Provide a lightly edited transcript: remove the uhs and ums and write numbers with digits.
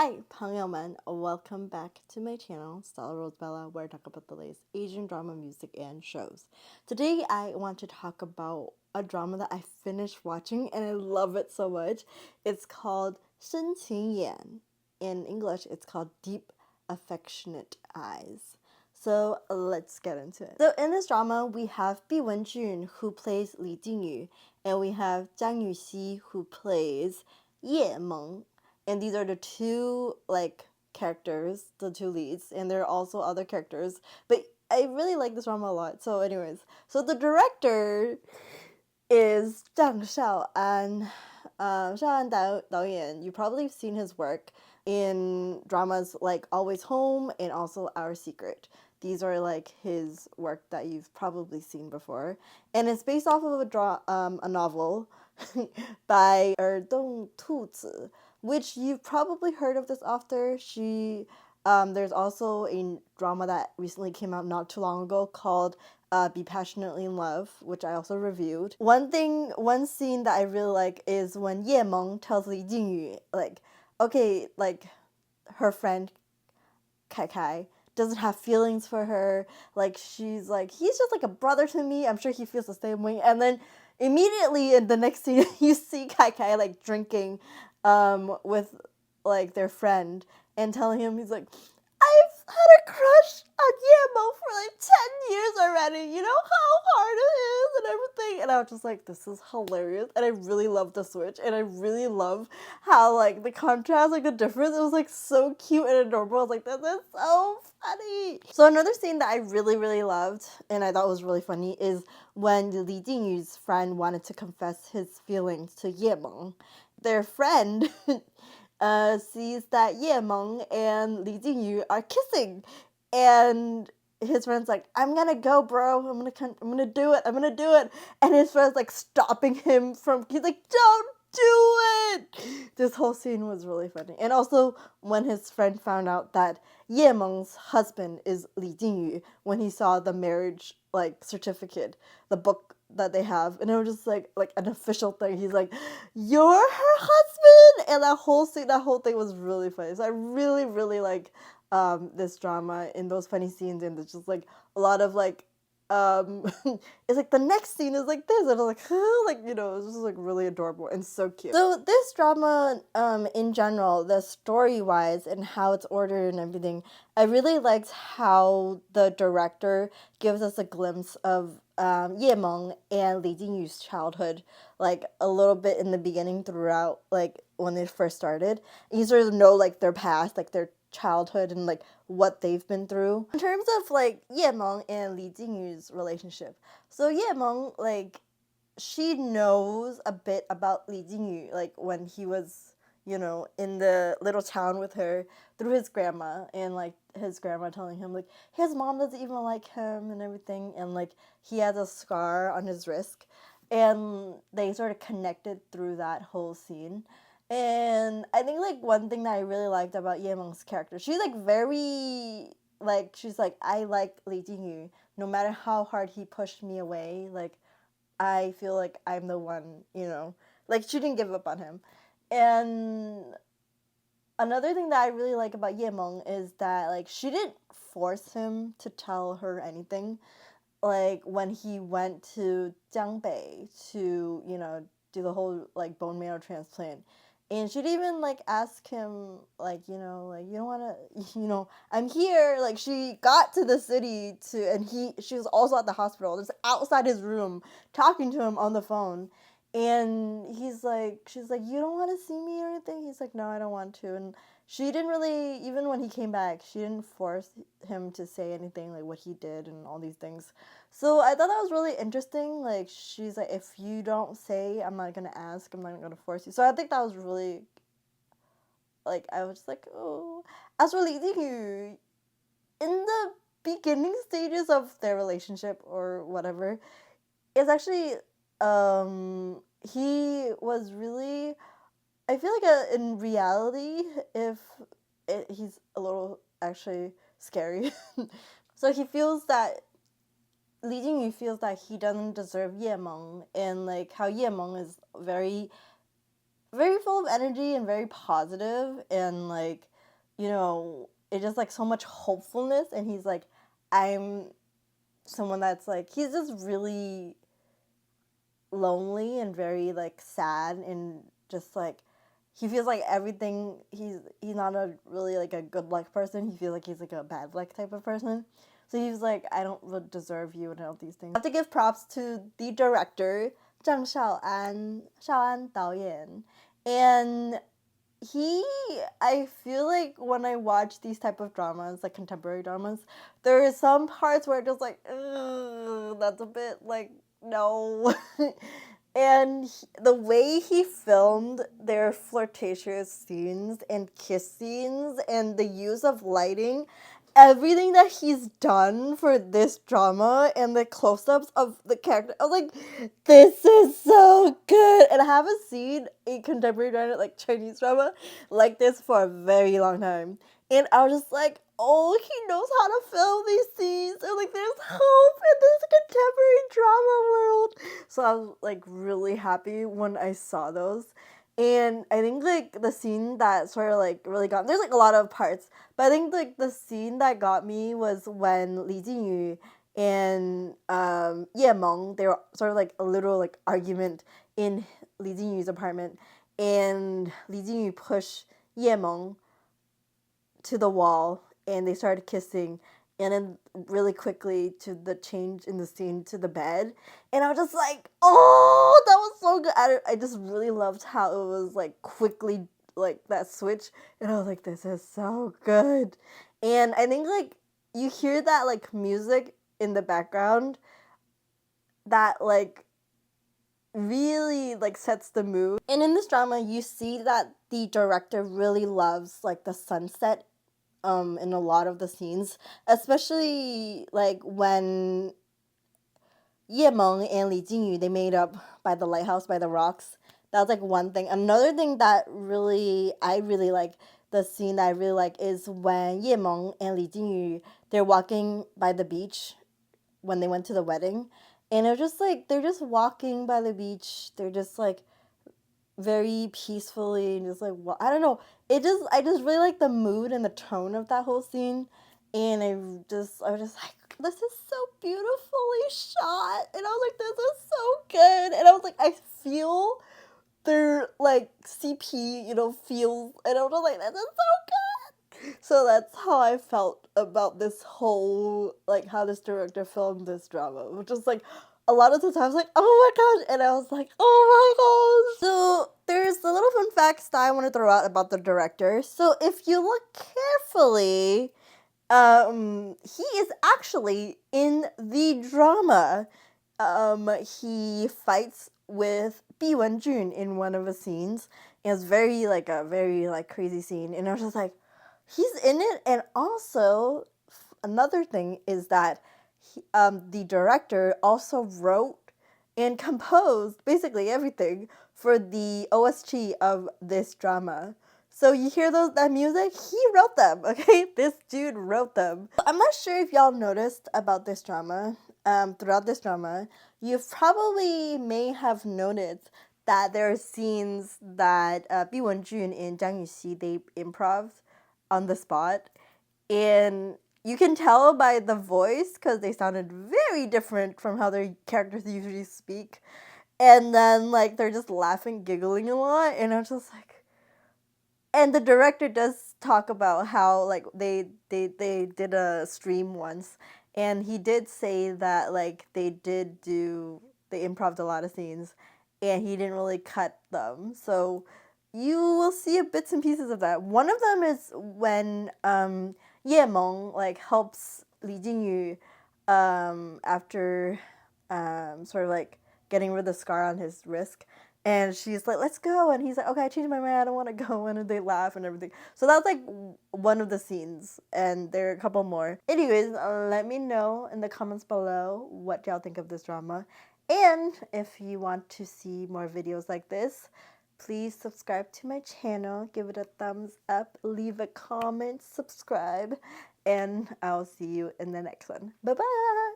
Hi, 朋友们, welcome back to my channel, Stella Rosebella, where I talk about the latest Asian drama, music, and shows. Today, I want to talk about a drama that I finished watching and I love it so much. It's called 深情眼. In English, it's called Deep Affectionate Eyes. So let's get into it. So in this drama, we have Bi Wenjun, who plays Li Jingyu, and we have Zhang Yuxi, who plays Ye Meng. And these are the two characters, the two leads, and there are also other characters. But I really like this drama a lot. So, anyways, so the director is Zhang Shaoan. Shaoan 导演, you probably have seen his work in dramas like Always Home and also Our Secret. These are like his work that you've probably seen before, and it's based off of a novel by Dong Tuzi, which you've probably heard of this author. There's also a drama that recently came out not too long ago called Be Passionately in Love, which I also reviewed. One scene that I really like is when Ye Meng tells Li Jingyu, her friend Kai Kai doesn't have feelings for her. Like, she's like, he's just like a brother to me. I'm sure he feels the same way. And then immediately in the next scene, you see Kai Kai like drinking with like their friend and telling him, he's like, I've had a crush on Yamo for like 10 years already. You know how hard it is and everything. And I was just like, this is hilarious. And I really love the switch. And I really love how like the contrast, like the difference, it was like so cute and adorable. I was like, this is so funny. So another scene that I really, really loved and I thought was really funny is when Li Jingyu's friend wanted to confess his feelings to Ye Meng. Their friend sees that Ye Meng and Li Jingyu are kissing, and his friend's like, "I'm gonna go, bro. I'm gonna do it. I'm gonna do it." And his friend's like stopping him from. He's like, "Don't do it." This whole scene was really funny, and also when his friend found out that Ye Meng's husband is Li Jingyu, when he saw the marriage certificate, the book that they have, and it was just like an official thing. He's like, "You're her husband," and that whole scene, that whole thing was really funny. So I really, really like this drama in those funny scenes, and there's just like a lot of it's like the next scene is like this, and I'm like, huh? It's just like really adorable and so cute. So this drama, in general, the story wise and how it's ordered and everything, I really liked how the director gives us a glimpse of Ye Meng and Li Jingyu's childhood, like a little bit in the beginning throughout, like when they first started. And you sort of know like their past, like their childhood and like what they've been through. In terms of like Ye Meng and Li Jingyu's relationship, so Ye Meng, like, she knows a bit about Li Jingyu, like when he was, in the little town with her through his grandma, and like his grandma telling him like his mom doesn't even like him and everything, and like he has a scar on his wrist, and they sort of connected through that whole scene. And I think like one thing that I really liked about Ye Meng's character, she's like very like she's like, I like Li Jingyu no matter how hard he pushed me away, like I feel like I'm the one, like she didn't give up on him. And another thing that I really like about Ye Meng is that like she didn't force him to tell her anything. Like when he went to Jiangbei to, do the whole like bone marrow transplant. And she'd even like ask him like, like, you don't wanna I'm here. Like she got to the city and she was also at the hospital, just outside his room, talking to him on the phone. And she's like, you don't want to see me or anything? He's like, no, I don't want to. And she didn't really, even when he came back, she didn't force him to say anything like what he did and all these things. So I thought that was really interesting. Like she's like, if you don't say, I'm not gonna ask. I'm not gonna force you. So I think that was really, like, I was like, oh. As for Li Jingyu, in the beginning stages of their relationship or whatever, it's actually he was really, I feel like in reality, he's a little actually scary. So he feels that Li Jingyu feels that he doesn't deserve Ye Meng, and like how Ye Meng is very, very full of energy and very positive, and like you know, it's just like so much hopefulness, and he's like, I'm someone that's like, he's just really lonely and very like sad, and just like he feels like everything, he's not a really like a good luck person. He feels like he's like a bad luck type of person. So he's like, I don't deserve you and all these things. I have to give props to the director, Zhang Shaoan 导演. And I feel like when I watch these type of dramas, like contemporary dramas, there are some parts where it's just like, ugh, that's a bit like, no. And the way he filmed their flirtatious scenes and kiss scenes and the use of lighting, everything that he's done for this drama and the close-ups of the character, I was like, this is so good. And I haven't seen a contemporary drama, like Chinese drama, like this for a very long time. And I was just like, oh, he knows how to film these scenes. And like, there's hope in this contemporary drama world. So I was like really happy when I saw those. And I think like the scene that sort of like really got, there's like a lot of parts, but I think like the scene that got me was when Li Jinyu and Ye Meng, they were sort of like a little like argument in Li Jinyu's apartment, and Li Jinyu pushed Ye Meng to the wall, and they started kissing, and then really quickly to the change in the scene to the bed, and I was just like, oh, that was so good. I just really loved how it was like quickly like that switch, and I was like, this is so good. And I think like you hear that like music in the background that like really like sets the mood. And in this drama you see that the director really loves like the sunset in a lot of the scenes, especially like when Ye Meng and Li Jinyu, they made up by the lighthouse, by the rocks. That was like one thing. Another thing that I really like, the scene that I really like, is when Ye Meng and Li Jinyu, they're walking by the beach when they went to the wedding, and they're just like, they're just walking by the beach. They're just like very peacefully, and just like, well, I don't know, I just really like the mood and the tone of that whole scene. And I was just like, this is so beautifully shot, and I was like, this is so good. And I was like, I feel their like CP, you know, feels, and I was like, this is so good. So that's how I felt about this whole, like, how this director filmed this drama, which is like, a lot of the times like, oh my gosh, and I was like, oh my gosh. So there's the little fun facts that I want to throw out about the director. So if you look carefully, he is actually in the drama. He fights with Bi Wenjun in one of the scenes. It was very like a very like crazy scene, and I was just like, he's in it. And also another thing is that the director also wrote and composed basically everything for the OST of this drama. So you hear that music? He wrote them, okay? This dude wrote them. I'm not sure if y'all noticed about this drama. Throughout this drama, you probably may have noticed that there are scenes that Bi Wenjun and Jang Yuxi, they improv on the spot. And you can tell by the voice because they sounded very different from how their characters usually speak. And then like they're just laughing, giggling a lot, and I'm just like, and the director does talk about how like they did a stream once, and he did say that like they improved a lot of scenes, and he didn't really cut them. So you will see bits and pieces of that. One of them is when Ye Meng like helps Li Jinyu after sort of like getting rid of the scar on his wrist. And she's like, let's go. And he's like, okay, I changed my mind. I don't want to go. And they laugh and everything. So that's like one of the scenes. And there are a couple more. Anyways, let me know in the comments below what y'all think of this drama. And if you want to see more videos like this, please subscribe to my channel. Give it a thumbs up. Leave a comment. Subscribe. And I'll see you in the next one. Bye-bye.